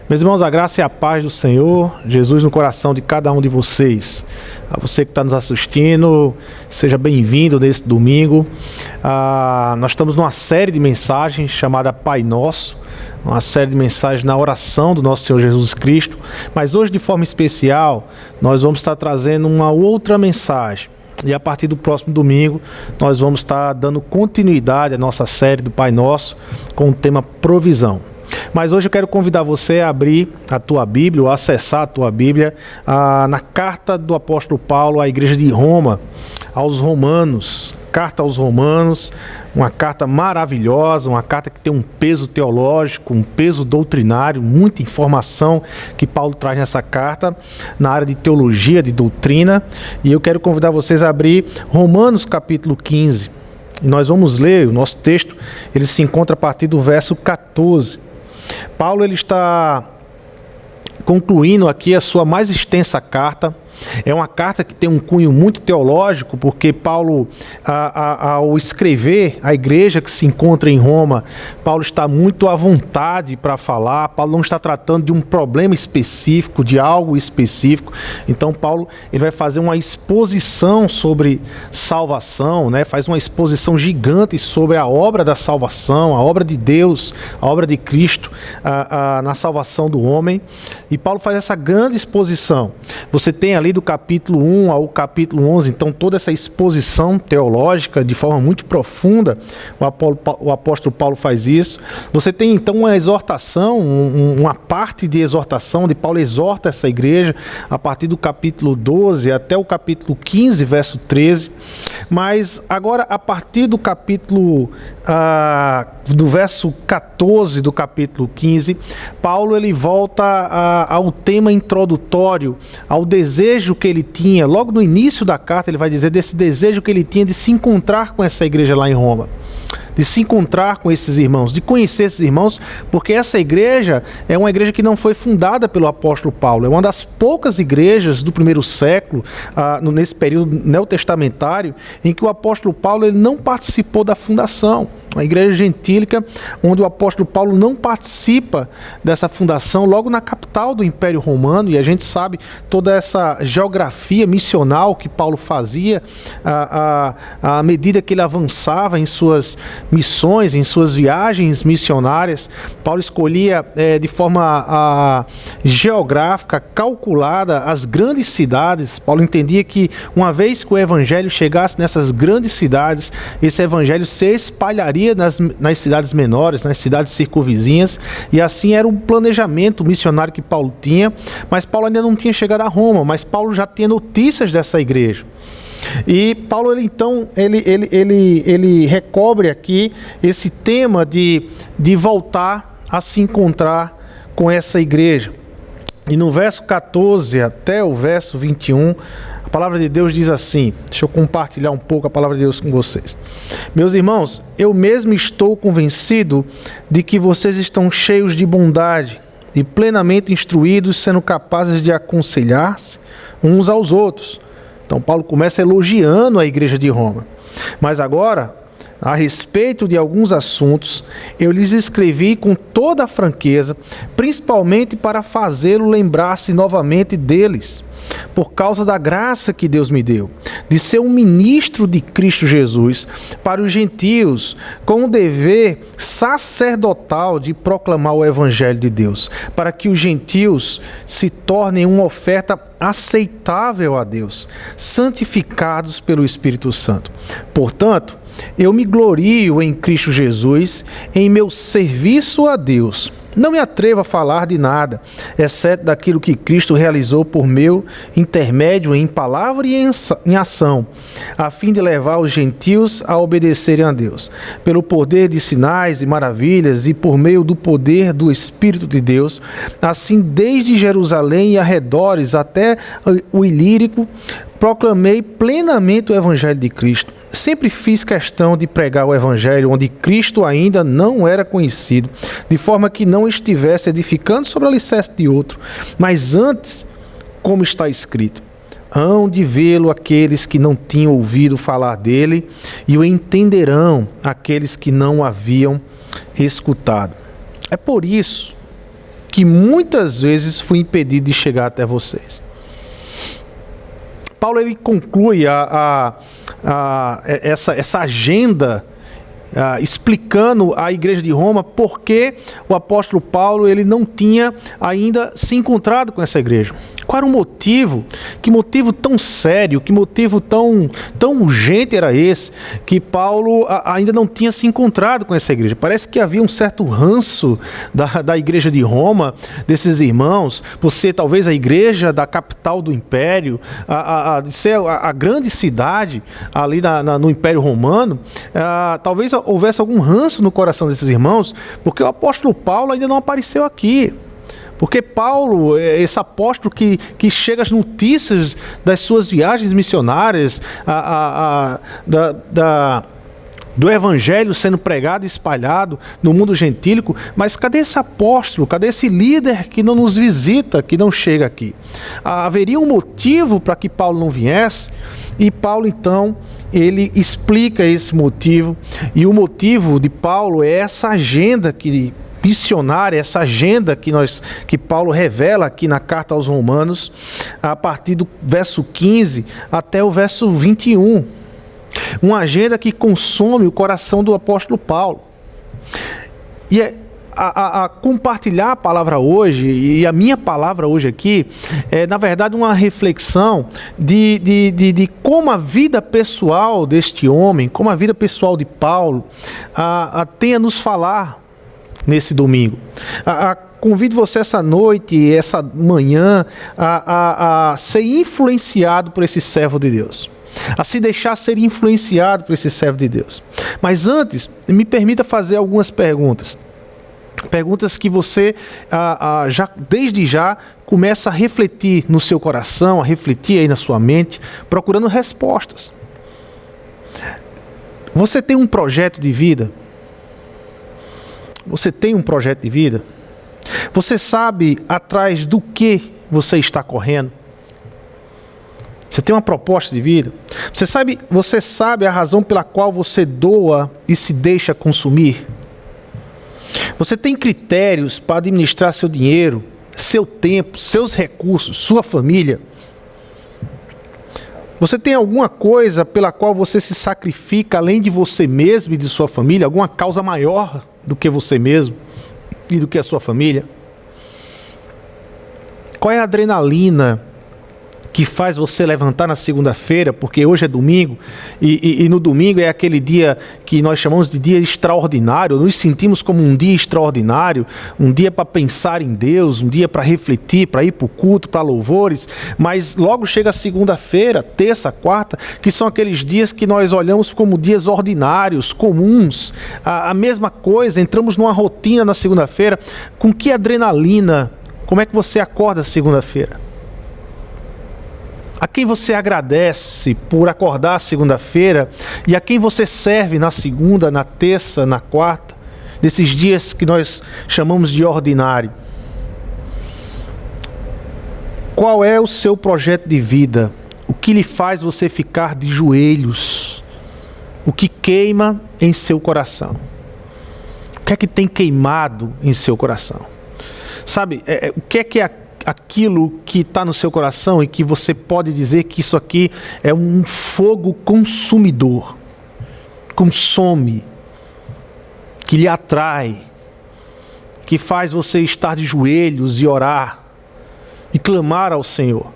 Meus irmãos, a graça e a paz do Senhor, Jesus no coração de cada um de vocês. A você que está nos assistindo, seja bem-vindo nesse domingo. Nós estamos numa série de mensagens chamada Pai Nosso, uma série de mensagens na oração do nosso Senhor Jesus Cristo. Mas hoje, de forma especial, nós vamos estar trazendo uma outra mensagem. E a partir do próximo domingo, nós vamos estar dando continuidade à nossa série do Pai Nosso com o tema provisão. Mas hoje eu quero convidar você a abrir a tua Bíblia, ou acessar a tua Bíblia, na carta do apóstolo Paulo à igreja de Roma, aos Romanos. Carta aos Romanos, uma carta maravilhosa, uma carta que tem um peso teológico, um peso doutrinário, muita informação que Paulo traz nessa carta, na área de teologia, de doutrina. E eu quero convidar vocês a abrir Romanos capítulo 15. E nós vamos ler, o nosso texto, ele se encontra a partir do verso 14. Paulo ele está concluindo aqui a sua mais extensa carta. É uma carta que tem um cunho muito teológico, porque Paulo, ao escrever a igreja que se encontra em Roma, Paulo está muito à vontade para falar. Paulo não está tratando de um problema específico, de algo específico. Então Paulo ele vai fazer uma exposição sobre salvação, né? Faz uma exposição gigante sobre a obra da salvação, a obra de Deus, a obra de Cristo na salvação do homem. E Paulo faz essa grande exposição. Você tem ali do capítulo 1 ao capítulo 11, então toda essa exposição teológica de forma muito profunda, o apóstolo Paulo faz isso. Você tem então uma exortação, uma parte de exortação, de Paulo exorta essa igreja a partir do capítulo 12 até o capítulo 15, verso 13. Mas agora a partir do capítulo, do verso 14 do capítulo 15, Paulo ele volta ao tema introdutório, ao desejo que ele tinha, logo no início da carta ele vai dizer desse desejo que ele tinha de se encontrar com essa igreja lá em Roma, de se encontrar com esses irmãos, de conhecer esses irmãos, porque essa igreja é uma igreja que não foi fundada pelo apóstolo Paulo, é uma das poucas igrejas do primeiro século, nesse período neotestamentário, em que o apóstolo Paulo ele não participou da fundação. Uma igreja gentílica, onde o apóstolo Paulo não participa dessa fundação, logo na capital do Império Romano, e a gente sabe toda essa geografia missional que Paulo fazia à medida que ele avançava em suas missões, em suas viagens missionárias. Paulo escolhia de forma geográfica, calculada, as grandes cidades. Paulo entendia que uma vez que o evangelho chegasse nessas grandes cidades, esse evangelho se espalharia nas cidades menores, nas cidades circunvizinhas, e assim era o planejamento missionário que Paulo tinha. Mas Paulo ainda não tinha chegado a Roma, mas Paulo já tinha notícias dessa igreja. E Paulo ele recobre aqui esse tema de voltar a se encontrar com essa igreja. E no verso 14 até o verso 21, a palavra de Deus diz assim, deixa eu compartilhar um pouco a palavra de Deus com vocês. Meus irmãos, eu mesmo estou convencido de que vocês estão cheios de bondade e plenamente instruídos, sendo capazes de aconselhar-se uns aos outros. Então Paulo começa elogiando a igreja de Roma. Mas agora, a respeito de alguns assuntos, eu lhes escrevi com toda a franqueza, principalmente para fazê-lo lembrar-se novamente deles, por causa da graça que Deus me deu, de ser um ministro de Cristo Jesus para os gentios, com o dever sacerdotal de proclamar o evangelho de Deus, para que os gentios se tornem uma oferta aceitável a Deus, santificados pelo Espírito Santo. Portanto, eu me glorio em Cristo Jesus, em meu serviço a Deus. Não me atrevo a falar de nada, exceto daquilo que Cristo realizou por meu intermédio em palavra e em ação, a fim de levar os gentios a obedecerem a Deus. Pelo poder de sinais e maravilhas e por meio do poder do Espírito de Deus, assim desde Jerusalém e arredores até o Ilírico, proclamei plenamente o Evangelho de Cristo. Sempre fiz questão de pregar o Evangelho onde Cristo ainda não era conhecido, de forma que não estivesse edificando sobre o alicerce de outro, mas antes, como está escrito, hão de vê-lo aqueles que não tinham ouvido falar dele, e o entenderão aqueles que não o haviam escutado. É por isso que muitas vezes fui impedido de chegar até vocês. Paulo ele conclui essa agenda explicando à igreja de Roma porque o apóstolo Paulo ele não tinha ainda se encontrado com essa igreja. Qual era o motivo? Que motivo tão sério, que motivo tão urgente era esse, que Paulo ainda não tinha se encontrado com essa igreja? Parece que havia um certo ranço da igreja de Roma, desses irmãos, por ser talvez a igreja da capital do império, de ser a grande cidade ali no Império Romano. Talvez houvesse algum ranço no coração desses irmãos, porque o apóstolo Paulo ainda não apareceu aqui. Porque Paulo, esse apóstolo que chega às notícias das suas viagens missionárias, do evangelho sendo pregado e espalhado no mundo gentílico, mas cadê esse apóstolo, cadê esse líder que não nos visita, que não chega aqui? Haveria um motivo para que Paulo não viesse, e Paulo então, ele explica esse motivo, e o motivo de Paulo é essa agenda missionária, essa agenda que Paulo revela aqui na carta aos Romanos, a partir do verso 15 até o verso 21. Uma agenda que consome o coração do apóstolo Paulo. E a compartilhar a palavra hoje, e a minha palavra hoje aqui, é na verdade uma reflexão de como a vida pessoal deste homem, como a vida pessoal de Paulo tem a nos falar nesse domingo. Convido você essa noite, essa manhã, a ser influenciado por esse servo de Deus, a se deixar ser influenciado por esse servo de Deus. Mas antes, me permita fazer algumas perguntas. Perguntas que você desde já começa a refletir no seu coração, a refletir aí na sua mente, procurando respostas. Você tem um projeto de vida? Você tem um projeto de vida? Você sabe atrás do que você está correndo? Você tem uma proposta de vida? Você sabe a razão pela qual você doa e se deixa consumir? Você tem critérios para administrar seu dinheiro, seu tempo, seus recursos, sua família? Você tem alguma coisa pela qual você se sacrifica além de você mesmo e de sua família? Alguma causa maior do que você mesmo e do que a sua família? Qual é a adrenalina que faz você levantar na segunda-feira, porque hoje é domingo, e no domingo é aquele dia que nós chamamos de dia extraordinário, nos sentimos como um dia extraordinário, um dia para pensar em Deus, um dia para refletir, para ir para o culto, para louvores, mas logo chega a segunda-feira, terça, quarta, que são aqueles dias que nós olhamos como dias ordinários, comuns, a mesma coisa, entramos numa rotina na segunda-feira. Com que adrenalina, como é que você acorda segunda-feira? A quem você agradece por acordar segunda-feira e a quem você serve na segunda, na terça, na quarta, nesses dias que nós chamamos de ordinário? Qual é o seu projeto de vida? O que lhe faz você ficar de joelhos? O que queima em seu coração? O que é que tem queimado em seu coração? Sabe, o que é aquilo que está no seu coração e que você pode dizer que isso aqui é um fogo consumidor, consome, que lhe atrai, que faz você estar de joelhos e orar e clamar ao Senhor?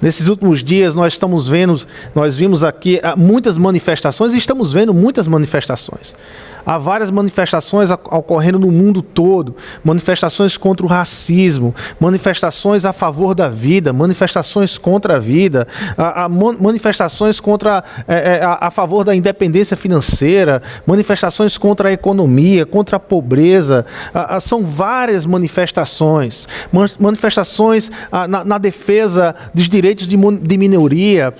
Nesses últimos dias nós vimos aqui muitas manifestações e estamos vendo muitas manifestações. Há várias manifestações ocorrendo no mundo todo, manifestações contra o racismo, manifestações a favor da vida, manifestações contra a vida, manifestações a favor da independência financeira, manifestações contra a economia, contra a pobreza. São várias manifestações, manifestações na defesa dos direitos de minoria.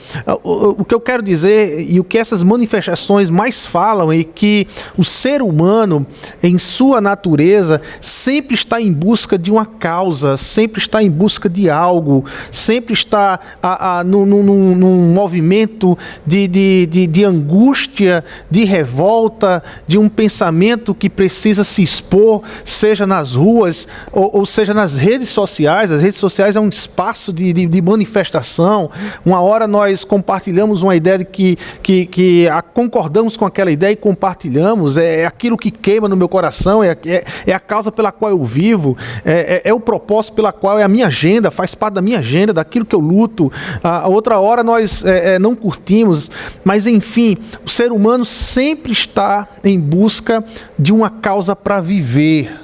O que eu quero dizer e o que essas manifestações mais falam é que o ser humano, em sua natureza, sempre está em busca de uma causa, sempre está em busca de algo, sempre está num movimento de angústia, de revolta, de um pensamento que precisa se expor, seja nas ruas ou seja nas redes sociais. As redes sociais é um espaço de manifestação. Uma hora nós compartilhamos uma ideia de que concordamos com aquela ideia e compartilhamos. É aquilo que queima no meu coração, é a causa pela qual eu vivo, é o propósito pela qual é a minha agenda, faz parte da minha agenda, daquilo que eu luto. A outra hora nós não curtimos, mas enfim, o ser humano sempre está em busca de uma causa para viver.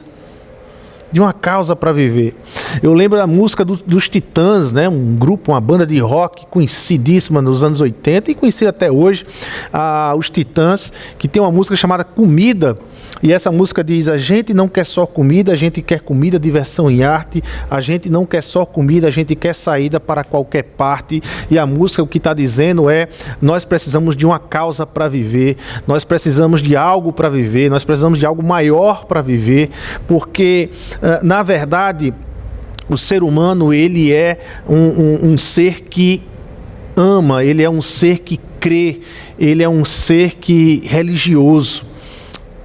De uma causa para viver. Eu lembro da música dos Titãs, né? Um grupo, uma banda de rock conhecidíssima nos anos 80 e conhecida até hoje, os Titãs, que tem uma música chamada Comida. E essa música diz: a gente não quer só comida, a gente quer comida, diversão e arte. A gente não quer só comida, a gente quer saída para qualquer parte. E a música, o que está dizendo é: nós precisamos de uma causa para viver, nós precisamos de algo para viver, nós precisamos de algo maior para viver, porque, na verdade, o ser humano, ele é um ser que ama, ele é um ser que crê, ele é um ser religioso.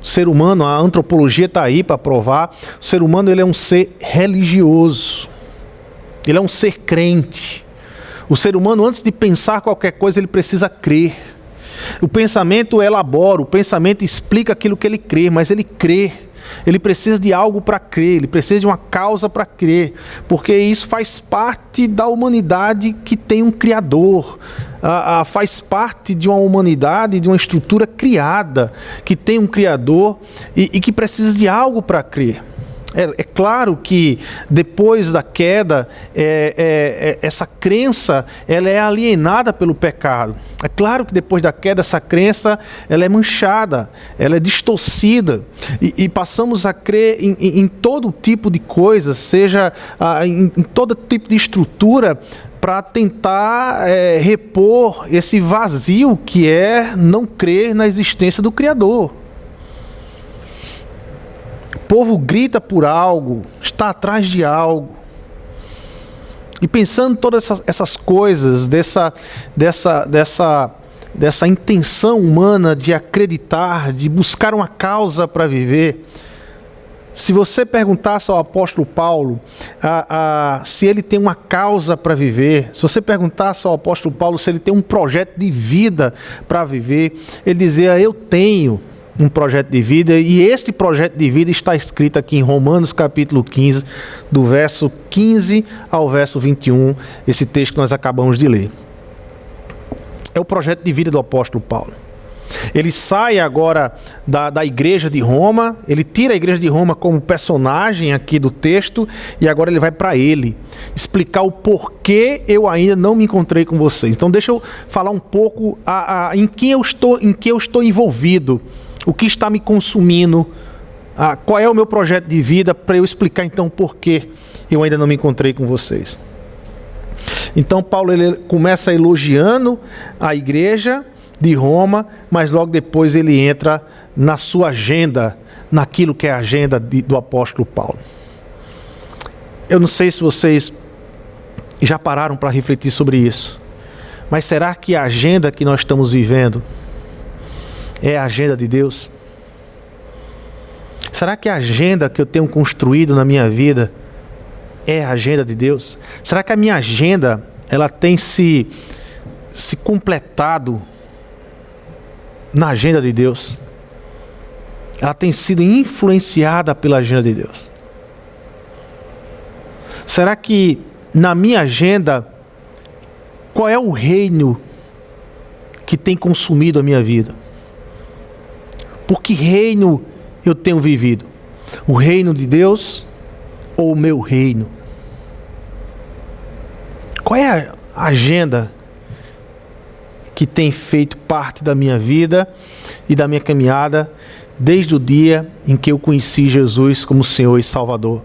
O ser humano, a antropologia está aí para provar, o ser humano, ele é um ser religioso, ele é um ser crente. O ser humano, antes de pensar qualquer coisa, ele precisa crer. O pensamento elabora, o pensamento explica aquilo que ele crê, mas ele crê. Ele precisa de algo para crer, ele precisa de uma causa para crer, porque isso faz parte da humanidade que tem um Criador, faz parte de uma humanidade, de uma estrutura criada, que tem um Criador e que precisa de algo para crer. É claro que depois da queda, essa crença ela é alienada pelo pecado. É claro que depois da queda, essa crença ela é manchada, ela é distorcida. E passamos a crer em todo tipo de coisa, seja em todo tipo de estrutura, para tentar repor esse vazio que é não crer na existência do Criador. O povo grita por algo, está atrás de algo. E pensando em todas essas coisas, dessa intenção humana de acreditar, de buscar uma causa para viver, se você perguntasse ao apóstolo Paulo se ele tem uma causa para viver, se você perguntasse ao apóstolo Paulo se ele tem um projeto de vida para viver, ele dizia: eu tenho um projeto de vida, e este projeto de vida está escrito aqui em Romanos capítulo 15, do verso 15 ao verso 21, esse texto que nós acabamos de ler. É o projeto de vida do apóstolo Paulo. Ele sai agora da igreja de Roma, ele tira a igreja de Roma como personagem aqui do texto, e agora ele vai para ele, explicar o porquê eu ainda não me encontrei com vocês. Então deixa eu falar um pouco em que eu estou envolvido, o que está me consumindo, qual é o meu projeto de vida, para eu explicar então por que eu ainda não me encontrei com vocês. Então Paulo ele começa elogiando a igreja de Roma, mas logo depois ele entra na sua agenda, naquilo que é a agenda do apóstolo Paulo. Eu não sei se vocês já pararam para refletir sobre isso, mas será que a agenda que nós estamos vivendo é a agenda de Deus? Será que a agenda que eu tenho construído na minha vida é a agenda de Deus? Será que a minha agenda ela tem se completado na agenda de Deus? Ela tem sido influenciada pela agenda de Deus? Será que na minha agenda, qual é o reino que tem consumido a minha vida? Por que reino eu tenho vivido? O reino de Deus ou o meu reino? Qual é a agenda que tem feito parte da minha vida e da minha caminhada desde o dia em que eu conheci Jesus como Senhor e Salvador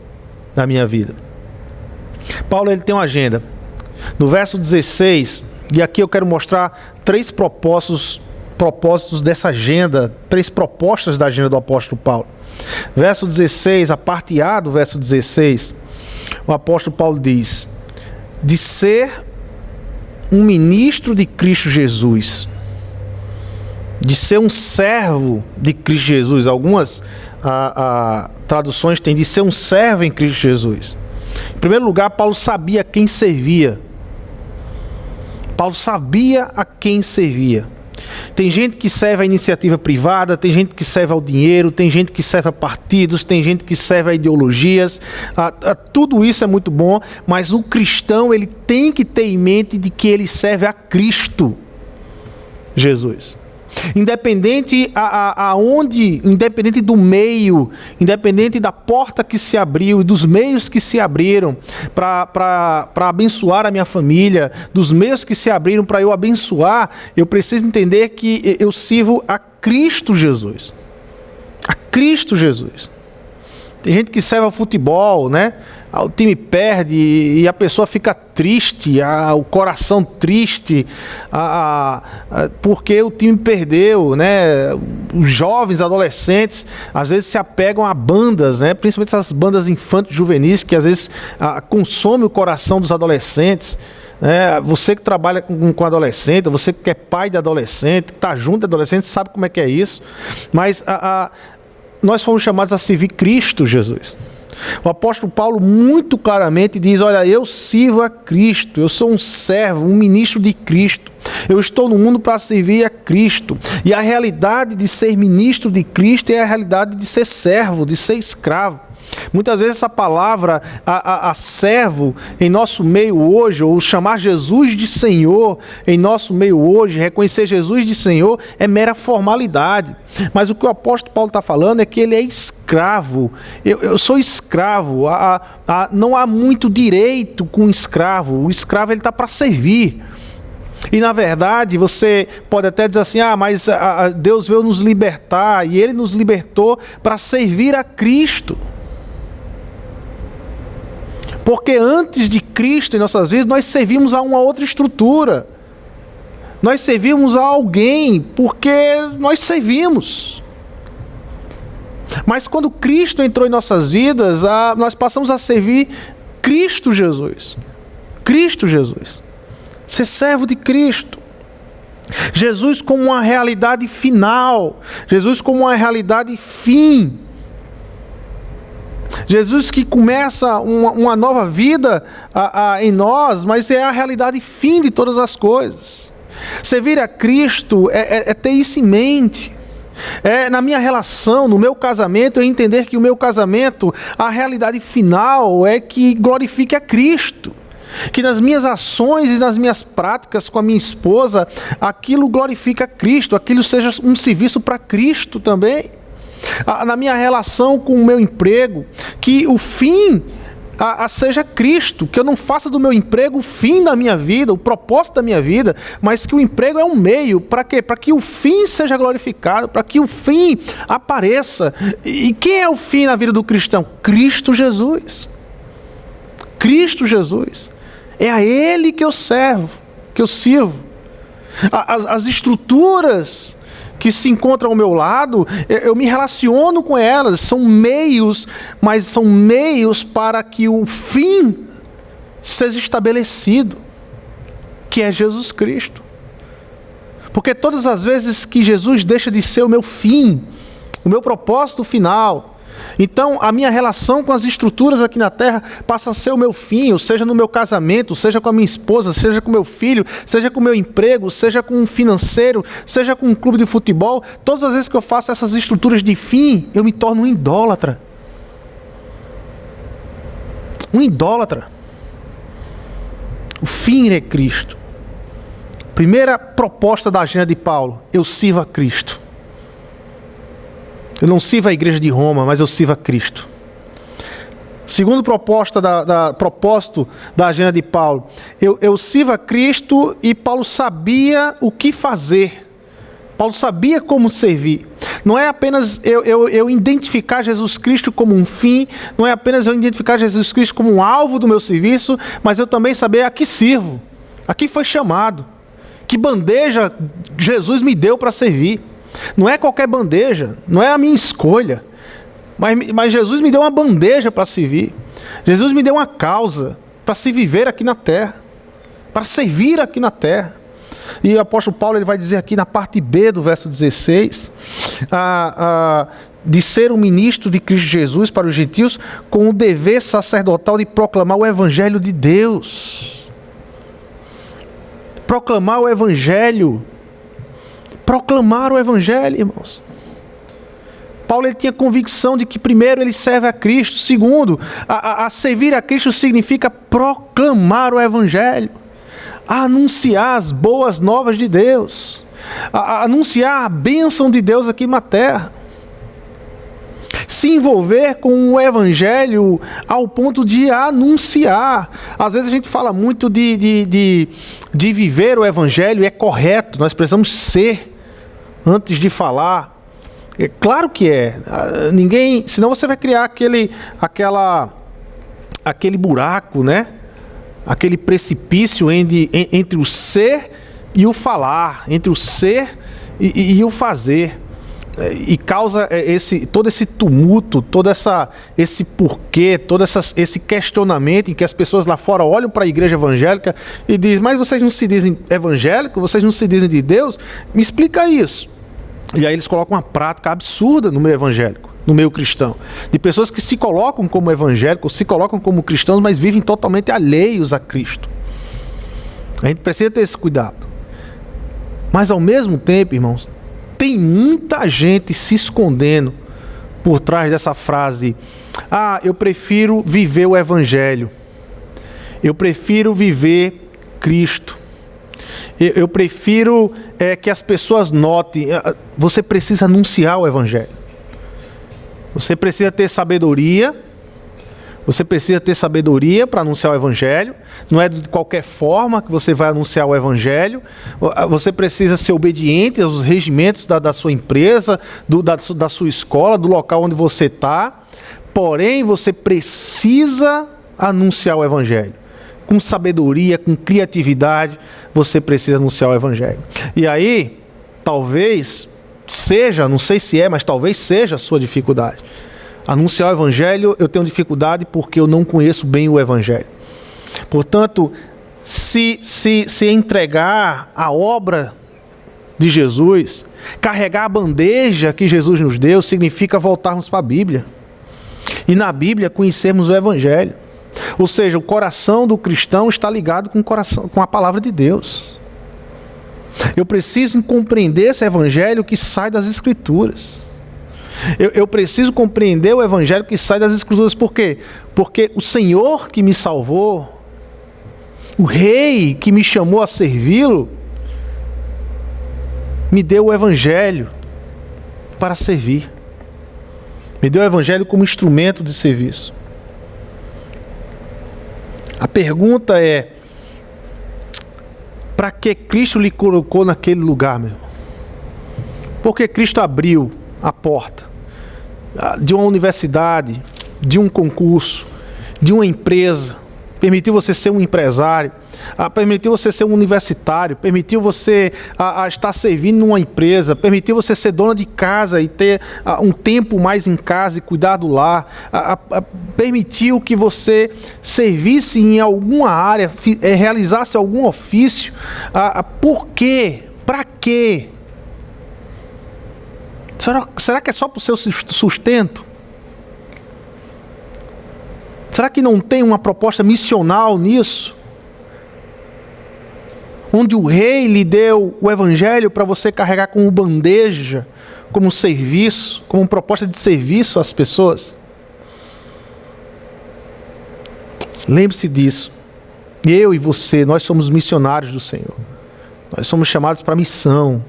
da minha vida? Paulo ele tem uma agenda. No verso 16, e aqui eu quero mostrar 3 propósitos propósitos dessa agenda, 3 propostas da agenda do apóstolo Paulo. Verso 16, a parte A do verso 16, o apóstolo Paulo diz: de ser um ministro de Cristo Jesus, de ser um servo de Cristo Jesus. Algumas traduções têm de ser um servo em Cristo Jesus. Em primeiro lugar, Paulo sabia a quem servia. Paulo sabia a quem servia. Tem gente que serve à iniciativa privada, tem gente que serve ao dinheiro, tem gente que serve a partidos, tem gente que serve a ideologias. Tudo isso é muito bom, mas o cristão, ele tem que ter em mente de que ele serve a Cristo Jesus. Independente independente do meio, independente da porta que se abriu e dos meios que se abriram para abençoar a minha família, dos meios que se abriram para eu abençoar, eu preciso entender que eu sirvo a Cristo Jesus. A Cristo Jesus. Tem gente que serve ao futebol, né? O time perde e a pessoa fica triste, o coração triste, porque o time perdeu, né? Os jovens, adolescentes, às vezes se apegam a bandas, né? Principalmente essas bandas infantis juvenis que às vezes consomem o coração dos adolescentes. Você que trabalha com adolescente, você que é pai de adolescente, que está junto de adolescente, sabe como é que é isso. Mas nós fomos chamados a servir Cristo Jesus. O apóstolo Paulo muito claramente diz: olha, eu sirvo a Cristo, eu sou um servo, um ministro de Cristo, eu estou no mundo para servir a Cristo. E a realidade de ser ministro de Cristo é a realidade de ser servo, de ser escravo. Muitas vezes essa palavra, a servo, em nosso meio hoje, ou chamar Jesus de Senhor em nosso meio hoje, reconhecer Jesus de Senhor, é mera formalidade. Mas o que o apóstolo Paulo está falando é que ele é escravo. Eu sou escravo. Não há muito direito com o escravo. O escravo está para servir. E na verdade você pode até dizer assim: mas Deus veio nos libertar, e Ele nos libertou para servir a Cristo. Porque antes de Cristo em nossas vidas, nós servimos a uma outra estrutura. Nós servimos a alguém porque nós servimos. Mas quando Cristo entrou em nossas vidas, nós passamos a servir Cristo Jesus. Cristo Jesus. Ser servo de Cristo. Jesus como uma realidade final. Jesus como uma realidade fim. Jesus que começa uma nova vida em nós, mas é a realidade fim de todas as coisas. Servir a Cristo é ter isso em mente. Na minha relação, no meu casamento, eu entender que o meu casamento, a realidade final é que glorifique a Cristo. Que nas minhas ações e nas minhas práticas com a minha esposa, aquilo glorifica a Cristo, aquilo seja um serviço para Cristo também. Na minha relação com o meu emprego, que o fim seja Cristo, que eu não faça do meu emprego o fim da minha vida, o propósito da minha vida, mas que o emprego é um meio, para quê? Para que o fim seja glorificado, para que o fim apareça. E quem é o fim na vida do cristão? Cristo Jesus. Cristo Jesus. É a Ele que eu servo, que eu sirvo. As estruturas que se encontram ao meu lado, eu me relaciono com elas, são meios, mas são meios para que o fim seja estabelecido, que é Jesus Cristo. Porque todas as vezes que Jesus deixa de ser o meu fim, o meu propósito final, então a minha relação com as estruturas aqui na terra passa a ser o meu fim, seja no meu casamento, seja com a minha esposa, seja com o meu filho, seja com o meu emprego, seja com um financeiro, seja com um clube de futebol. Todas as vezes que eu faço essas estruturas de fim, eu me torno um idólatra. Um idólatra. O fim é Cristo. Primeira proposta da agenda de Paulo: eu sirvo a Cristo. Eu não sirvo a igreja de Roma, mas eu sirvo a Cristo. Segundo propósito da agenda de Paulo: eu sirvo a Cristo, e Paulo sabia o que fazer. Paulo sabia como servir. Não é apenas eu identificar Jesus Cristo como um fim, não é apenas eu identificar Jesus Cristo como um alvo do meu serviço, mas eu também saber a que sirvo, a que foi chamado. Que bandeja Jesus me deu para servir? Não é qualquer bandeja, não é a minha escolha, mas Jesus me deu uma bandeja para servir. Jesus me deu uma causa para se viver aqui na terra, para servir aqui na terra. E o apóstolo Paulo ele vai dizer aqui na parte B do verso 16, de ser um ministro de Cristo Jesus para os gentios, com o dever sacerdotal de proclamar o evangelho de Deus. Proclamar o evangelho. Proclamar o evangelho, irmãos. Paulo ele tinha convicção de que primeiro ele serve a Cristo, segundo, a servir a Cristo significa proclamar o evangelho, anunciar as boas novas de Deus, anunciar a bênção de Deus aqui na terra, se envolver com o evangelho ao ponto de anunciar. Às vezes a gente fala muito de viver o evangelho, é correto, nós precisamos ser antes de falar. É claro que é. Ninguém, senão você vai criar aquele buraco, né? Aquele precipício entre o ser e o falar, entre o ser e o fazer. E causa todo esse tumulto, todo esse porquê, todo esse questionamento em que as pessoas lá fora olham para a igreja evangélica e dizem: mas vocês não se dizem evangélicos? Vocês não se dizem de Deus? Me explica isso. E aí eles colocam uma prática absurda no meio evangélico, no meio cristão, de pessoas que se colocam como evangélicos, se colocam como cristãos, mas vivem totalmente alheios a Cristo. A gente precisa ter esse cuidado. Mas ao mesmo tempo, irmãos, tem muita gente se escondendo por trás dessa frase: eu prefiro viver o evangelho, eu prefiro viver Cristo, eu prefiro que as pessoas notem. Você precisa anunciar o evangelho, você precisa ter sabedoria. Você precisa ter sabedoria para anunciar o evangelho. Não é de qualquer forma que você vai anunciar o evangelho. Você precisa ser obediente aos regimentos da sua empresa, da sua escola, do local onde você está. Porém, você precisa anunciar o evangelho. Com sabedoria, com criatividade, você precisa anunciar o evangelho. E aí, talvez seja, não sei se é, mas talvez seja a sua dificuldade. Anunciar o evangelho, eu tenho dificuldade porque eu não conheço bem o evangelho. Portanto, se entregar a obra de Jesus, carregar a bandeja que Jesus nos deu, significa voltarmos para a Bíblia. E na Bíblia conhecermos o evangelho. Ou seja, o coração do cristão está ligado com a palavra de Deus. Eu preciso compreender esse evangelho que sai das Escrituras. Eu preciso compreender o evangelho que sai das Escrituras. Por quê? Porque o Senhor que me salvou, o Rei que me chamou a servi-lo, me deu o evangelho para servir. Me deu o evangelho como instrumento de serviço. A pergunta é: para que Cristo lhe colocou naquele lugar, meu? Porque Cristo abriu a porta de uma universidade, de um concurso, de uma empresa, permitiu você ser um empresário, permitiu você ser um universitário, permitiu você estar servindo numa empresa, permitiu você ser dona de casa e ter um tempo mais em casa e cuidar do lar, permitiu que você servisse em alguma área, realizasse algum ofício. Por quê? Para quê? Será que é só para o seu sustento? Será que não tem uma proposta missional nisso? Onde o Rei lhe deu o evangelho para você carregar como bandeja, como serviço, como proposta de serviço às pessoas? Lembre-se disso. Eu e você, nós somos missionários do Senhor. Nós somos chamados para a missão.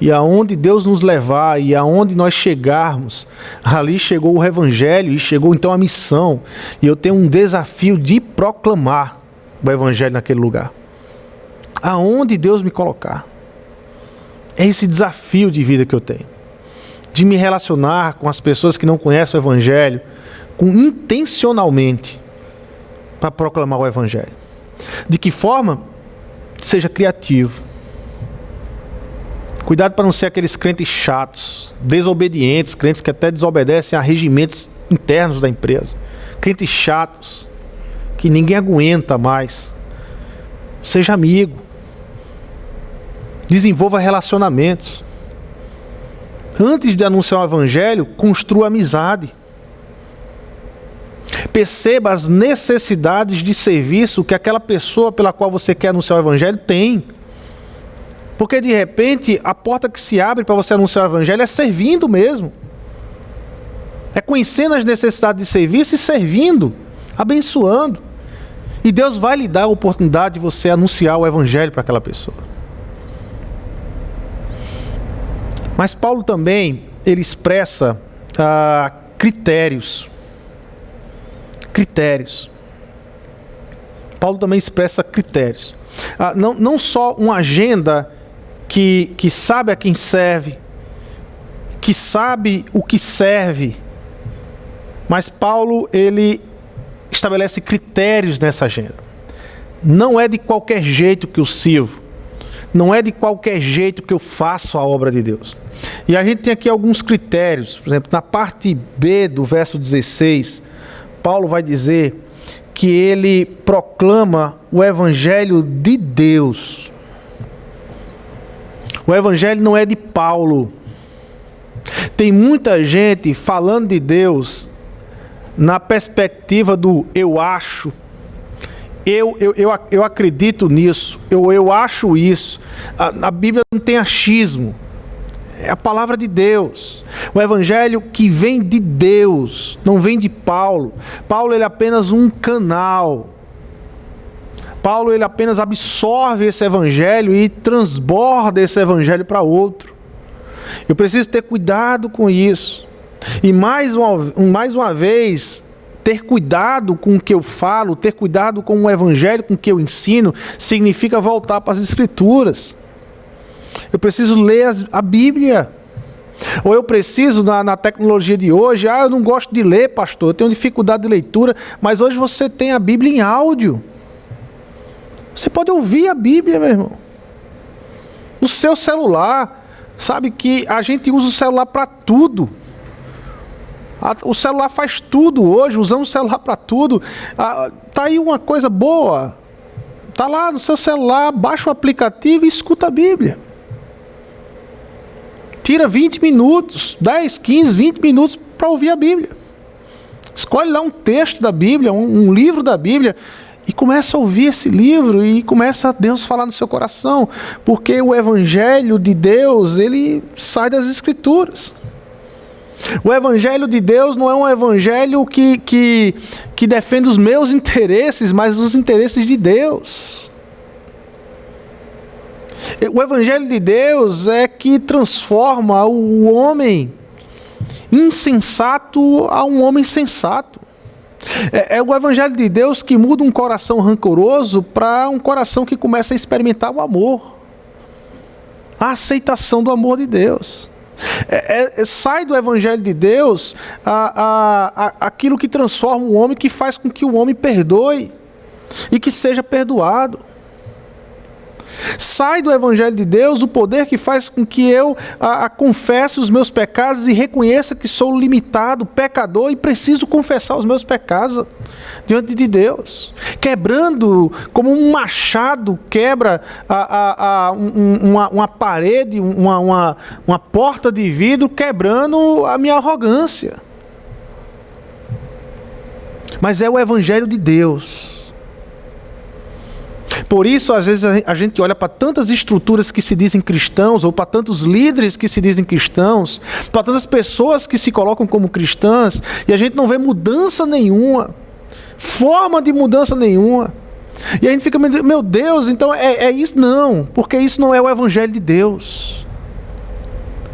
E aonde Deus nos levar, e aonde nós chegarmos, ali chegou o evangelho e chegou então a missão. E eu tenho um desafio de proclamar o evangelho naquele lugar. Aonde Deus me colocar. É esse desafio de vida que eu tenho. De me relacionar com as pessoas que não conhecem o evangelho, intencionalmente, para proclamar o evangelho. De que forma? Seja criativo. Cuidado para não ser aqueles crentes chatos, desobedientes, crentes que até desobedecem a regimentos internos da empresa. Crentes chatos, que ninguém aguenta mais. Seja amigo. Desenvolva relacionamentos. Antes de anunciar o evangelho, construa amizade. Perceba as necessidades de serviço que aquela pessoa pela qual você quer anunciar o evangelho tem. Porque de repente a porta que se abre para você anunciar o evangelho é servindo mesmo. É conhecendo as necessidades de serviço e servindo, abençoando. E Deus vai lhe dar a oportunidade de você anunciar o evangelho para aquela pessoa. Mas Paulo também, ele expressa critérios. Critérios. Paulo também expressa critérios. Não só uma agenda que sabe a quem serve, que sabe o que serve, mas Paulo, ele estabelece critérios nessa agenda. Não é de qualquer jeito que eu sirvo, não é de qualquer jeito que eu faço a obra de Deus. E a gente tem aqui alguns critérios. Por exemplo, na parte B do verso 16, Paulo vai dizer que ele proclama o evangelho de Deus. O evangelho não é de Paulo. Tem muita gente falando de Deus na perspectiva do eu acho, eu acredito nisso, eu acho isso. A Bíblia não tem achismo. É a palavra de Deus. O evangelho que vem de Deus, não vem de Paulo. Paulo, ele é apenas um canal. Paulo, ele apenas absorve esse evangelho e transborda esse evangelho para outro. Eu preciso ter cuidado com isso. E mais uma vez, ter cuidado com o que eu falo, ter cuidado com o evangelho, com o que eu ensino, significa voltar para as Escrituras. Eu preciso ler a Bíblia. Ou eu preciso, na tecnologia de hoje, eu não gosto de ler, pastor, eu tenho dificuldade de leitura, mas hoje você tem a Bíblia em áudio. Você pode ouvir a Bíblia, meu irmão. No seu celular. Sabe que a gente usa o celular para tudo. O celular faz tudo hoje, usamos o celular para tudo. Tá aí uma coisa boa. Tá lá no seu celular, baixa o aplicativo e escuta a Bíblia. Tira 20 minutos, 10, 15, 20 minutos para ouvir a Bíblia. Escolhe lá um texto da Bíblia, um livro da Bíblia, e começa a ouvir esse livro e começa a Deus falar no seu coração. Porque o Evangelho de Deus, ele sai das Escrituras. O Evangelho de Deus não é um Evangelho que defende os meus interesses, mas os interesses de Deus. O Evangelho de Deus é que transforma o homem insensato a um homem sensato. É o Evangelho de Deus que muda um coração rancoroso para um coração que começa a experimentar o amor. A aceitação do amor de Deus. Sai do Evangelho de Deus aquilo que transforma o homem, que faz com que o homem perdoe e que seja perdoado. Sai do Evangelho de Deus o poder que faz com que eu confesse os meus pecados e reconheça que sou limitado, pecador e preciso confessar os meus pecados diante de Deus. Quebrando, como um machado quebra uma parede, uma porta de vidro, quebrando a minha arrogância. Mas é o Evangelho de Deus. Por isso, às vezes, a gente olha para tantas estruturas que se dizem cristãos, ou para tantos líderes que se dizem cristãos, para tantas pessoas que se colocam como cristãs, e a gente não vê mudança nenhuma, forma de mudança nenhuma. E a gente fica, meu Deus, então é isso? Não, porque isso não é o Evangelho de Deus.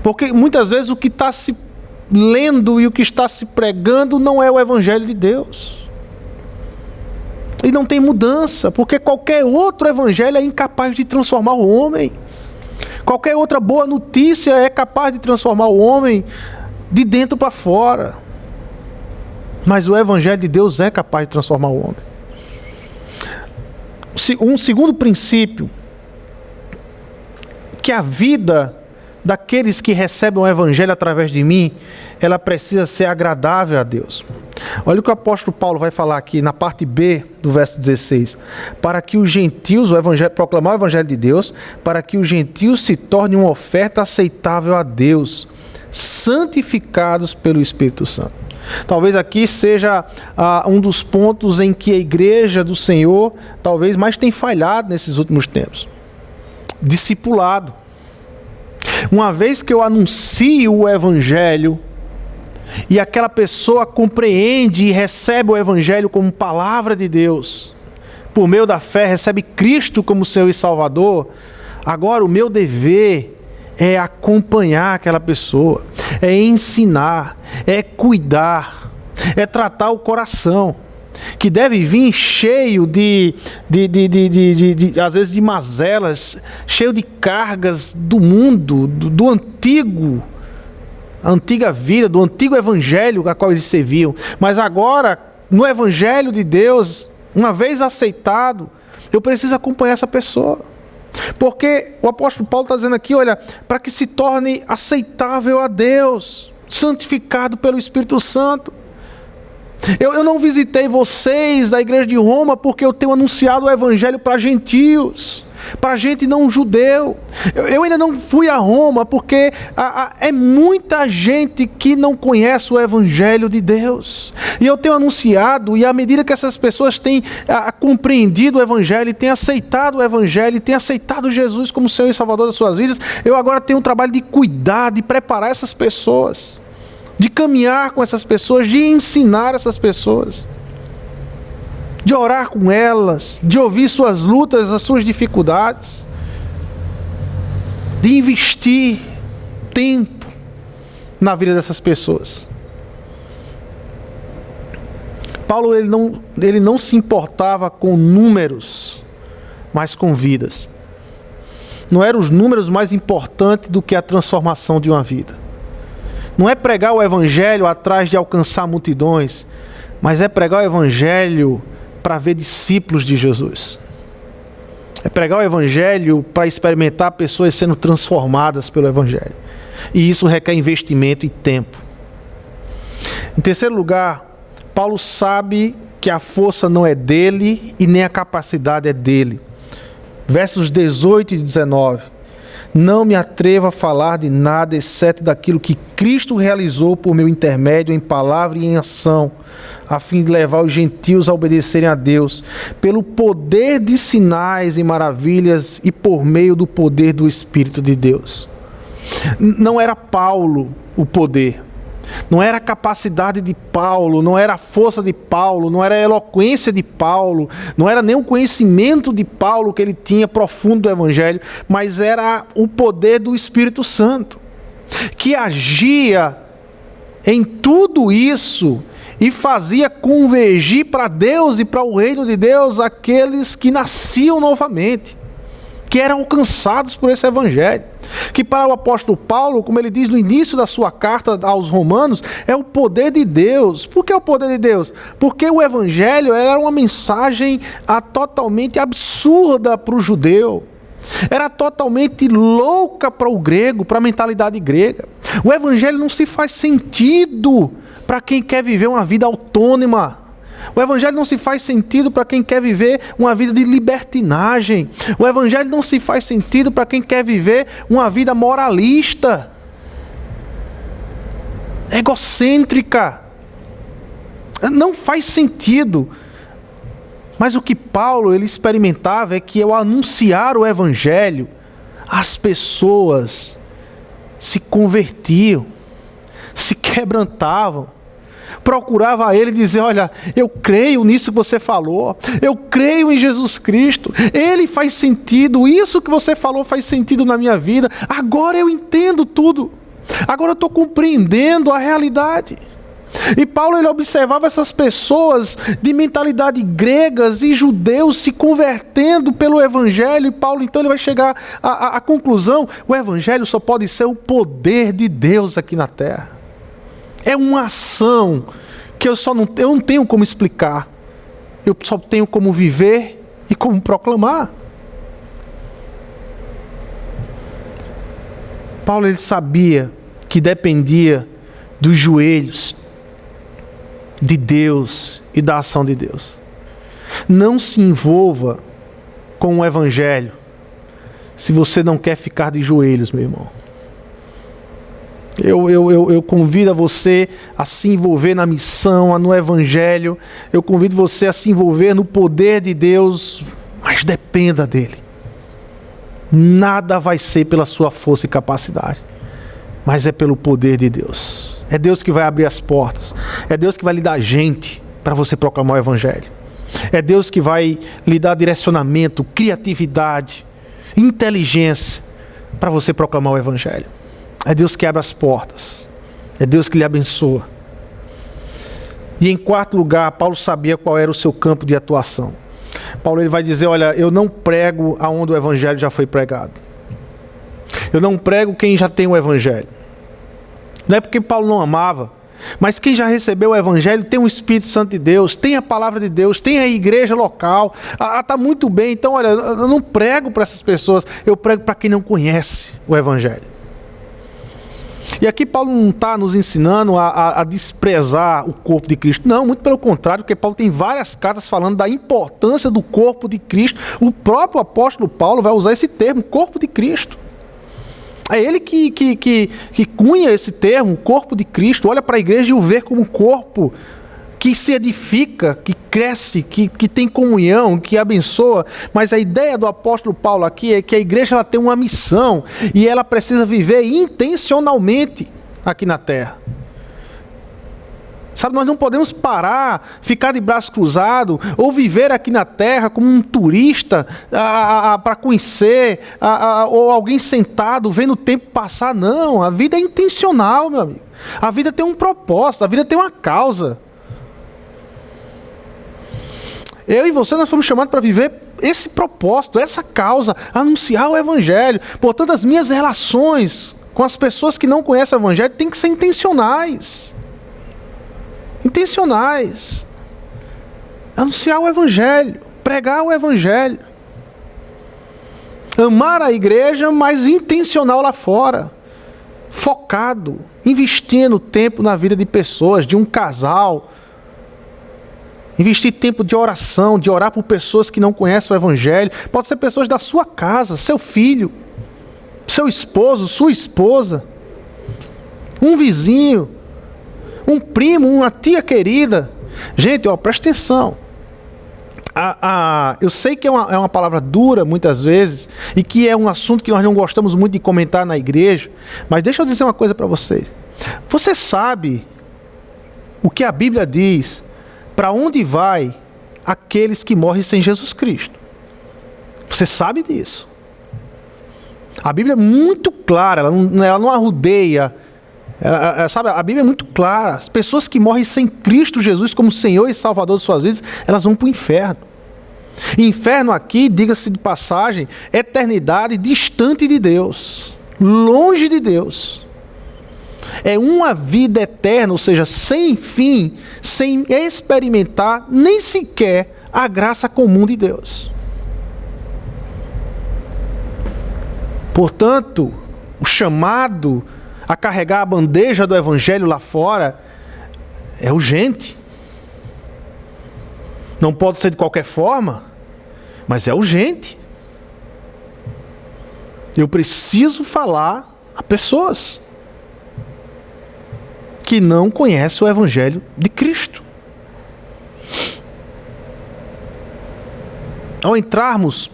Porque muitas vezes o que está se lendo e o que está se pregando não é o Evangelho de Deus. E não tem mudança, porque qualquer outro evangelho é incapaz de transformar o homem. Qualquer outra boa notícia é capaz de transformar o homem de dentro para fora. Mas o evangelho de Deus é capaz de transformar o homem. Um segundo princípio, que a vida daqueles que recebem o evangelho através de mim, ela precisa ser agradável a Deus. Olha o que o apóstolo Paulo vai falar aqui na parte B do verso 16. Para que os gentios, proclamar o evangelho de Deus, para que os gentios se tornem uma oferta aceitável a Deus, santificados pelo Espírito Santo. Talvez aqui seja um dos pontos em que a igreja do Senhor talvez mais tem falhado nesses últimos tempos. Discipulado. Uma vez que eu anuncio o evangelho e aquela pessoa compreende e recebe o evangelho como palavra de Deus, por meio da fé recebe Cristo como Senhor e Salvador, agora o meu dever é acompanhar aquela pessoa, é ensinar, é cuidar, é tratar o coração, que deve vir cheio às vezes de mazelas, cheio de cargas do mundo, do antigo, a antiga vida, do antigo evangelho a qual eles serviam. Mas agora, no evangelho de Deus, uma vez aceitado, eu preciso acompanhar essa pessoa. Porque o apóstolo Paulo está dizendo aqui, olha, para que se torne aceitável a Deus, santificado pelo Espírito Santo. Eu não visitei vocês da igreja de Roma porque eu tenho anunciado o evangelho para gentios, para gente não judeu. Eu ainda não fui a Roma porque é muita gente que não conhece o evangelho de Deus. E eu tenho anunciado, e à medida que essas pessoas têm compreendido o evangelho, têm aceitado o evangelho, têm aceitado Jesus como Senhor e Salvador das suas vidas, eu agora tenho um trabalho de cuidar, de preparar essas pessoas, de caminhar com essas pessoas, de ensinar essas pessoas, de orar com elas, de ouvir suas lutas, as suas dificuldades, de investir tempo na vida dessas pessoas. Paulo ele não se importava com números, mas com vidas. Não eram os números mais importantes do que a transformação de uma vida. Não é pregar o evangelho atrás de alcançar multidões, mas é pregar o evangelho para ver discípulos de Jesus. É pregar o evangelho para experimentar pessoas sendo transformadas pelo evangelho. E isso requer investimento e tempo. Em terceiro lugar, Paulo sabe que a força não é dele e nem a capacidade é dele. Versos 18 e 19. Não me atrevo a falar de nada exceto daquilo que Cristo realizou por meu intermédio em palavra e em ação, a fim de levar os gentios a obedecerem a Deus, pelo poder de sinais e maravilhas e por meio do poder do Espírito de Deus. Não era Paulo o poder, não era a capacidade de Paulo, não era a força de Paulo, não era a eloquência de Paulo, não era nem o conhecimento de Paulo que ele tinha profundo do Evangelho, mas era o poder do Espírito Santo, que agia em tudo isso e fazia convergir para Deus e para o reino de Deus aqueles que nasciam novamente, que eram alcançados por esse Evangelho. Que para o apóstolo Paulo, como ele diz no início da sua carta aos Romanos, é o poder de Deus. Por que o poder de Deus? Porque o Evangelho era uma mensagem totalmente absurda para o judeu. Era totalmente louca para o grego, para a mentalidade grega. O Evangelho não se faz sentido para quem quer viver uma vida autônoma. O Evangelho não se faz sentido para quem quer viver uma vida de libertinagem. O Evangelho não se faz sentido para quem quer viver uma vida moralista, egocêntrica. Não faz sentido. Mas o que Paulo ele experimentava é que ao anunciar o Evangelho, as pessoas se convertiam, se quebrantavam, procurava a ele dizer, olha, eu creio nisso que você falou, eu creio em Jesus Cristo, ele faz sentido, isso que você falou faz sentido na minha vida, agora eu entendo tudo, agora eu estou compreendendo a realidade. E Paulo ele observava essas pessoas de mentalidade gregas e judeus se convertendo pelo Evangelho, e Paulo então ele vai chegar à conclusão, o Evangelho só pode ser o poder de Deus aqui na terra. É uma ação que eu não tenho como explicar. Eu só tenho como viver e como proclamar. Paulo ele sabia que dependia dos joelhos de Deus e da ação de Deus. Não se envolva com o evangelho se você não quer ficar de joelhos, meu irmão. Eu convido a você a se envolver na missão, no evangelho. Eu convido você a se envolver no poder de Deus, mas dependa dele. Nada vai ser pela sua força e capacidade, mas é pelo poder de Deus. É Deus que vai abrir as portas. É Deus que vai lhe dar gente para você proclamar o evangelho. É Deus que vai lhe dar direcionamento, criatividade, inteligência para você proclamar o evangelho. É Deus que abre as portas. É Deus que lhe abençoa. E em quarto lugar, Paulo sabia qual era o seu campo de atuação. Paulo ele vai dizer, olha, eu não prego aonde o evangelho já foi pregado. Eu não prego quem já tem o evangelho. Não é porque Paulo não amava, mas quem já recebeu o evangelho tem o Espírito Santo de Deus, tem a palavra de Deus, tem a igreja local, está muito bem. Então, olha, eu não prego para essas pessoas, eu prego para quem não conhece o evangelho. E aqui Paulo não está nos ensinando a desprezar o corpo de Cristo. Não, muito pelo contrário, porque Paulo tem várias cartas falando da importância do corpo de Cristo. O próprio apóstolo Paulo vai usar esse termo, corpo de Cristo. É ele que cunha esse termo, corpo de Cristo. Olha para a igreja e o vê como corpo que se edifica, que cresce, que tem comunhão, que abençoa. Mas a ideia do apóstolo Paulo aqui é que a igreja ela tem uma missão e ela precisa viver intencionalmente aqui na terra. Sabe, nós não podemos parar, ficar de braço cruzado, ou viver aqui na terra como um turista para conhecer, ou alguém sentado vendo o tempo passar. Não, a vida é intencional, meu amigo. A vida tem um propósito, a vida tem uma causa. Eu e você, nós fomos chamados para viver esse propósito, essa causa, anunciar o evangelho. Portanto, as minhas relações com as pessoas que não conhecem o evangelho têm que ser intencionais. Intencionais. Anunciar o evangelho, pregar o evangelho. Amar a igreja, mas intencional lá fora. Focado, investindo tempo na vida de pessoas, de um casal. Investir tempo de oração, de orar por pessoas que não conhecem o evangelho. Pode ser pessoas da sua casa, seu filho, seu esposo, sua esposa, um vizinho, um primo, uma tia querida. Gente, ó, presta atenção. Eu sei que é uma palavra dura muitas vezes e que é um assunto que nós não gostamos muito de comentar na igreja, mas deixa eu dizer uma coisa para vocês. Você sabe o que a Bíblia diz? Para onde vai aqueles que morrem sem Jesus Cristo? Você sabe disso. A Bíblia é muito clara, ela não arrudeia. Sabe, a Bíblia é muito clara. As pessoas que morrem sem Cristo Jesus como Senhor e Salvador de suas vidas, elas vão para o inferno. Inferno aqui, diga-se de passagem, eternidade distante de Deus, longe de Deus. É uma vida eterna, ou seja, sem fim, sem experimentar nem sequer a graça comum de Deus. Portanto, o chamado a carregar a bandeja do evangelho lá fora é urgente. Não pode ser de qualquer forma, mas é urgente. Eu preciso falar a pessoas que não conhece o evangelho de Cristo. Ao entrarmos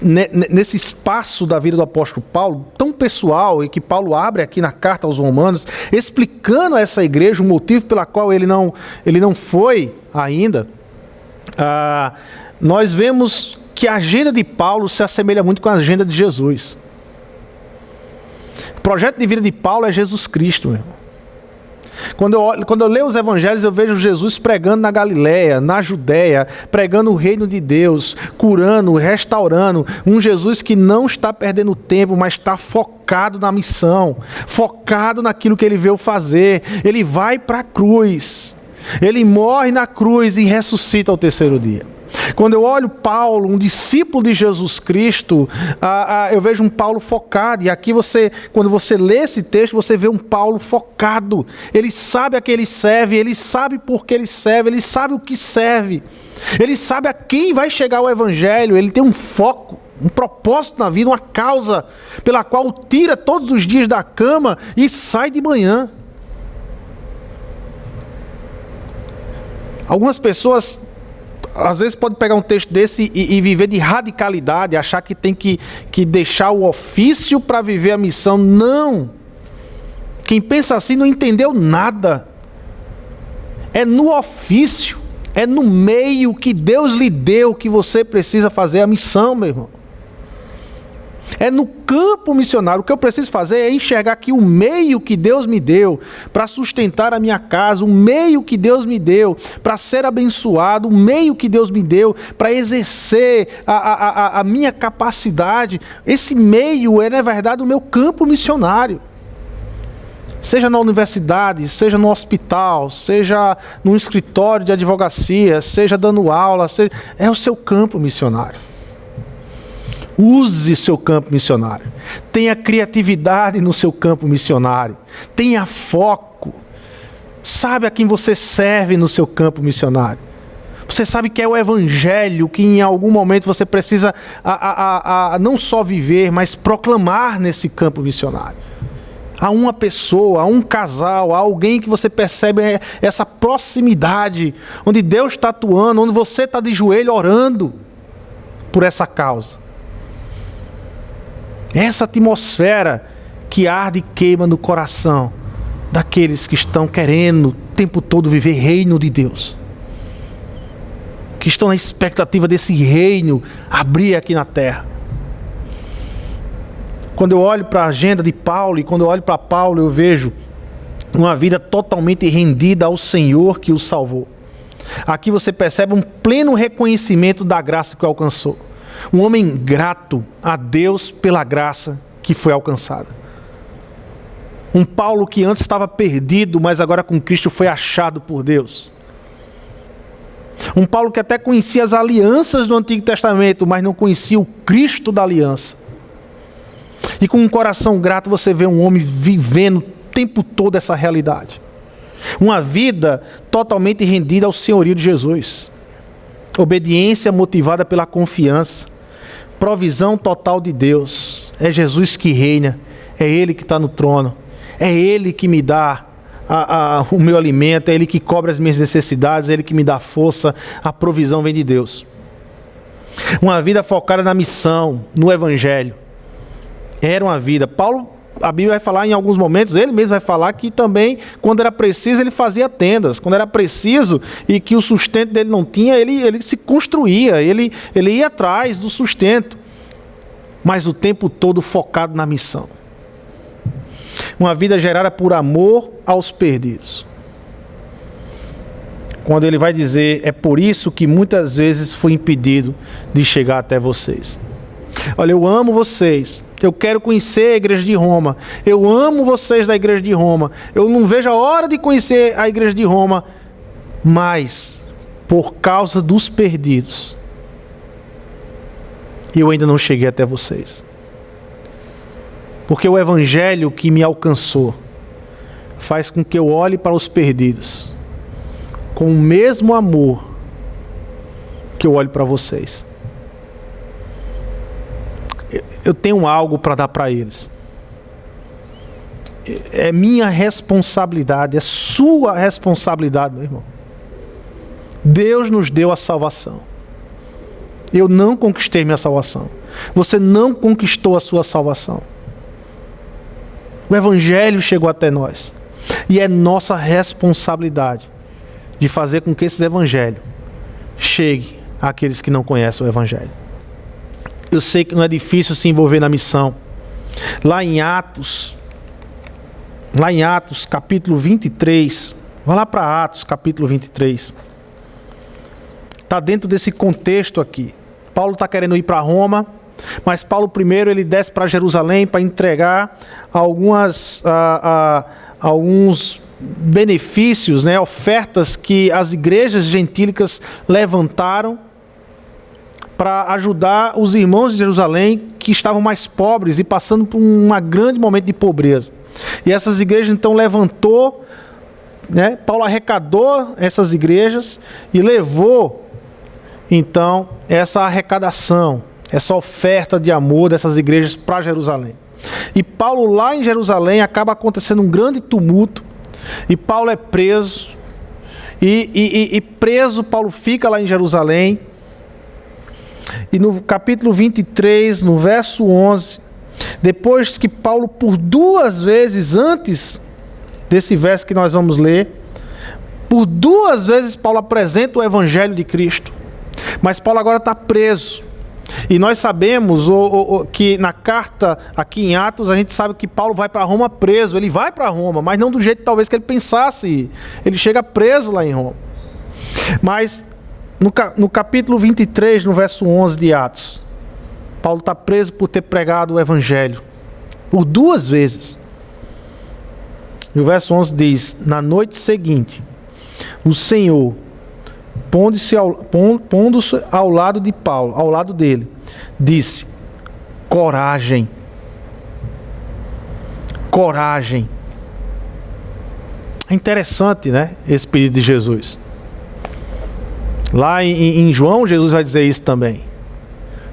nesse espaço da vida do apóstolo Paulo, tão pessoal, e que Paulo abre aqui na carta aos Romanos, explicando a essa igreja o motivo pela qual ele não foi ainda, nós vemos que a agenda de Paulo se assemelha muito com a agenda de Jesus. O projeto de vida de Paulo é Jesus Cristo, meu irmão. Quando eu leio os evangelhos, eu vejo Jesus pregando na Galileia, na Judéia, pregando o reino de Deus, curando, restaurando. Um Jesus que não está perdendo tempo, mas está focado na missão, focado naquilo que ele veio fazer. Ele vai para a cruz, ele morre na cruz e ressuscita ao terceiro dia. Quando eu olho Paulo, um discípulo de Jesus Cristo, eu vejo um Paulo focado. E aqui quando você lê esse texto, você vê um Paulo focado. Ele sabe a quem ele serve, ele sabe por que ele serve, ele sabe o que serve. Ele sabe a quem vai chegar o Evangelho, ele tem um foco, um propósito na vida, uma causa pela qual tira todos os dias da cama e sai de manhã. Algumas pessoas, às vezes, podem pegar um texto desse e viver de radicalidade, achar que tem que deixar o ofício para viver a missão. Não! Quem pensa assim não entendeu nada. É no ofício, é no meio que Deus lhe deu que você precisa fazer a missão, meu irmão. É no campo missionário. O que eu preciso fazer é enxergar que o meio que Deus me deu para sustentar a minha casa, o meio que Deus me deu para ser abençoado, o meio que Deus me deu para exercer a minha capacidade, esse meio é, na verdade, o meu campo missionário. Seja na universidade, seja no hospital, seja no escritório de advocacia, seja dando aula, é o seu campo missionário. Use seu campo missionário. Tenha criatividade no seu campo missionário. Tenha foco. Sabe a quem você serve no seu campo missionário. Você sabe que é o Evangelho que em algum momento você precisa não só viver, mas proclamar nesse campo missionário. A uma pessoa, a um casal, a alguém que você percebe essa proximidade, onde Deus está atuando, onde você está de joelho orando por essa causa. Essa atmosfera que arde e queima no coração daqueles que estão querendo o tempo todo viver reino de Deus. Que estão na expectativa desse reino abrir aqui na terra. Quando eu olho para a agenda de Paulo e quando eu olho para Paulo, eu vejo uma vida totalmente rendida ao Senhor que o salvou. Aqui você percebe um pleno reconhecimento da graça que o alcançou. Um homem grato a Deus pela graça que foi alcançada. Um Paulo que antes estava perdido, mas agora com Cristo foi achado por Deus. Um Paulo que até conhecia as alianças do Antigo Testamento, mas não conhecia o Cristo da aliança. E com um coração grato você vê um homem vivendo o tempo todo essa realidade. Uma vida totalmente rendida ao senhorio de Jesus. Obediência motivada pela confiança. Provisão total de Deus. É Jesus que reina. É Ele que está no trono. É Ele que me dá o meu alimento. É Ele que cobre as minhas necessidades. É Ele que me dá força. A provisão vem de Deus. Uma vida focada na missão, no Evangelho. Era uma vida. Paulo, a Bíblia vai falar em alguns momentos, ele mesmo vai falar que também, quando era preciso, ele fazia tendas. Quando era preciso e que o sustento dele não tinha, ele se construía, ele ia atrás do sustento. Mas o tempo todo focado na missão. Uma vida gerada por amor aos perdidos. Quando ele vai dizer, é por isso que muitas vezes fui impedido de chegar até vocês. Olha, eu amo vocês. Eu quero conhecer a igreja de Roma. Eu amo vocês da igreja de Roma. Eu não vejo a hora de conhecer a igreja de Roma. Mas, por causa dos perdidos, eu ainda não cheguei até vocês. Porque o Evangelho que me alcançou faz com que eu olhe para os perdidos com o mesmo amor que eu olho para vocês. Eu tenho algo para dar para eles. É minha responsabilidade, é sua responsabilidade, meu irmão. Deus nos deu a salvação. Eu não conquistei minha salvação. Você não conquistou a sua salvação. O Evangelho chegou até nós. E é nossa responsabilidade de fazer com que esse Evangelho chegue àqueles que não conhecem o Evangelho. Eu sei que não é difícil se envolver na missão. Lá em Atos capítulo 23, vai lá para Atos capítulo 23. Está dentro desse contexto aqui. Paulo está querendo ir para Roma, mas Paulo primeiro ele desce para Jerusalém para entregar alguns benefícios, né, ofertas que as igrejas gentílicas levantaram para ajudar os irmãos de Jerusalém que estavam mais pobres e passando por um grande momento de pobreza. E essas igrejas então levantou, né? Paulo arrecadou essas igrejas e levou então essa arrecadação, essa oferta de amor dessas igrejas para Jerusalém. E Paulo lá em Jerusalém acaba acontecendo um grande tumulto e Paulo é preso. E preso Paulo fica lá em Jerusalém. E no capítulo 23, no verso 11, depois que Paulo por 2 vezes antes desse verso que nós vamos ler, por 2 vezes Paulo apresenta o evangelho de Cristo. Mas Paulo agora está preso. E nós sabemos que na carta aqui em Atos, a gente sabe que Paulo vai para Roma preso. Ele vai para Roma, mas não do jeito talvez que ele pensasse ir. Ele chega preso lá em Roma. Mas no capítulo 23, no verso 11 de Atos, Paulo está preso por ter pregado o evangelho. Por 2 vezes. E o verso 11 diz: na noite seguinte, o Senhor, pondo-se ao lado de Paulo, ao lado dele, disse: coragem, coragem. É interessante, né? Esse pedido de Jesus. Lá em João, Jesus vai dizer isso também.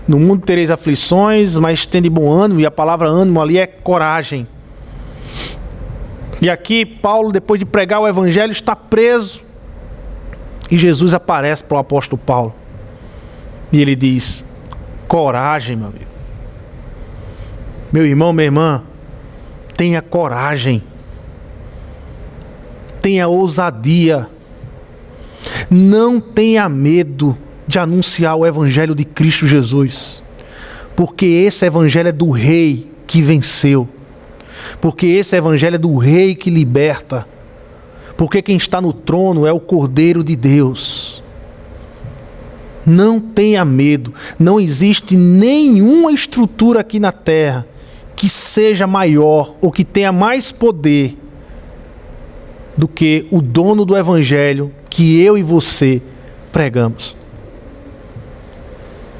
No mundo tereis aflições, mas tende bom ânimo, e a palavra ânimo ali é coragem. E aqui Paulo, depois de pregar o evangelho, está preso. E Jesus aparece para o apóstolo Paulo. E ele diz: coragem, meu amigo. Meu irmão, minha irmã, tenha coragem. Tenha ousadia. Não tenha medo de anunciar o evangelho de Cristo Jesus. Porque esse evangelho é do Rei que venceu. Porque esse evangelho é do Rei que liberta. Porque quem está no trono é o Cordeiro de Deus. Não tenha medo. Não existe nenhuma estrutura aqui na terra que seja maior ou que tenha mais poder do que o dono do evangelho que eu e você pregamos.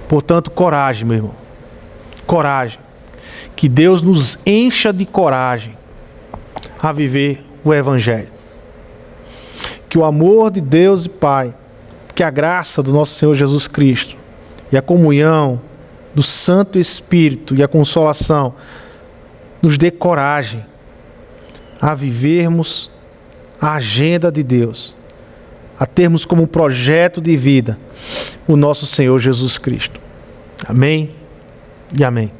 Portanto, coragem, meu irmão. Coragem. Que Deus nos encha de coragem a viver o evangelho. Que o amor de Deus e Pai, que a graça do nosso Senhor Jesus Cristo e a comunhão do Santo Espírito e a consolação nos dê coragem a vivermos a agenda de Deus, a termos como projeto de vida o nosso Senhor Jesus Cristo. Amém e amém.